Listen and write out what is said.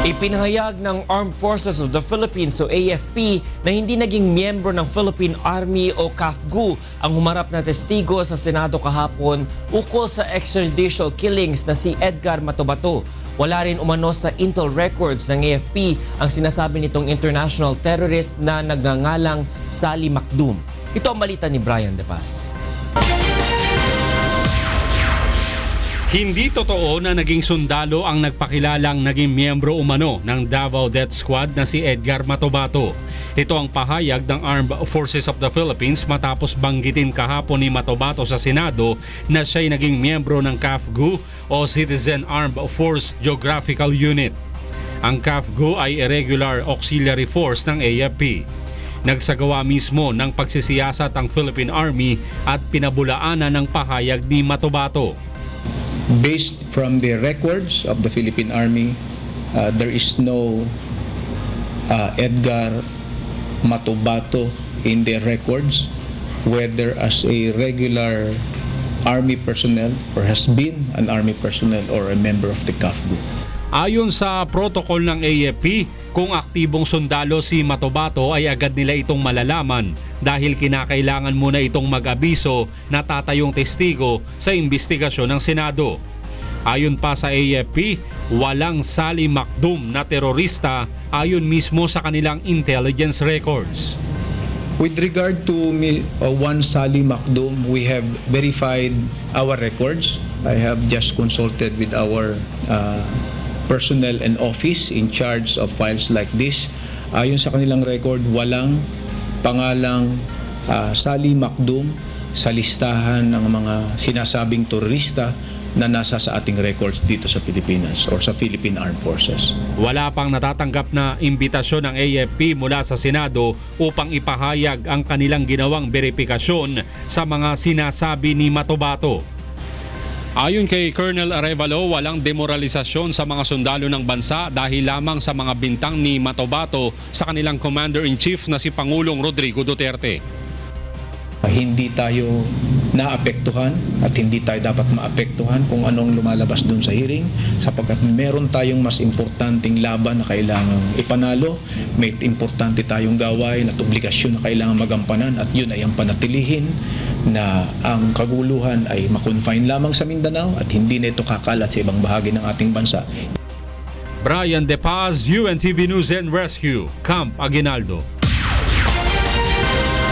Ipinahayag ng Armed Forces of the Philippines o AFP na hindi naging miyembro ng Philippine Army o CAFGU ang humarap na testigo sa Senado kahapon ukol sa extrajudicial killings na si Edgar Matobato. Wala rin umano sa intel records ng AFP ang sinasabi nitong international terrorist na nagngangalang Sally Macdum. Ito ang balita ni Brian De Paz. Hindi totoo na naging sundalo ang nagpakilalang naging miyembro umano ng Davao Death Squad na si Edgar Matobato. Ito ang pahayag ng Armed Forces of the Philippines matapos banggitin kahapon ni Matobato sa Senado na siya'y naging miyembro ng CAFGU o Citizen Armed Force Geographical Unit. Ang CAFGU ay irregular auxiliary force ng AFP. Nagsagawa mismo ng pagsisiyasat ang Philippine Army at pinabulaanan ng pahayag ni Matobato. Based from the records of the Philippine Army, there is no Edgar Matobato in their records, whether as a regular Army personnel or has been an Army personnel or a member of the CAFGU. Ayon sa protocol ng AFP, kung aktibong sundalo si Matobato ay agad nila itong malalaman dahil kinakailangan muna itong mag-abiso na tatayong testigo sa investigasyon ng Senado. Ayon pa sa AFP, walang Sally Macdum na terorista ayon mismo sa kanilang intelligence records. With regard to one Sally Macdum, we have verified our records. I have just consulted with our personnel and office in charge of files like this. Ayon sa kanilang record, walang pangalang Sally Macdum sa listahan ng mga sinasabing terorista na nasa sa ating records dito sa Pilipinas or sa Philippine Armed Forces. Wala pang natatanggap na imbitasyon ng AFP mula sa Senado upang ipahayag ang kanilang ginawang beripikasyon sa mga sinasabi ni Matobato. Ayon kay Colonel Arevalo, walang demoralisasyon sa mga sundalo ng bansa dahil lamang sa mga bintang ni Matobato sa kanilang Commander-in-Chief na si Pangulong Rodrigo Duterte. Hindi tayo naapektuhan at hindi tayo dapat maapektuhan kung anong lumalabas doon sa hearing sapagkat meron tayong mas importanteng laban na kailangang ipanalo, may importante tayong gawain at obligasyon na kailangang magampanan at yun ay ang panatilihin na ang kaguluhan ay makonfine lamang sa Mindanao at hindi na ito kakalat sa ibang bahagi ng ating bansa. Brian De Paz, UNTV News and Rescue, Camp Aguinaldo.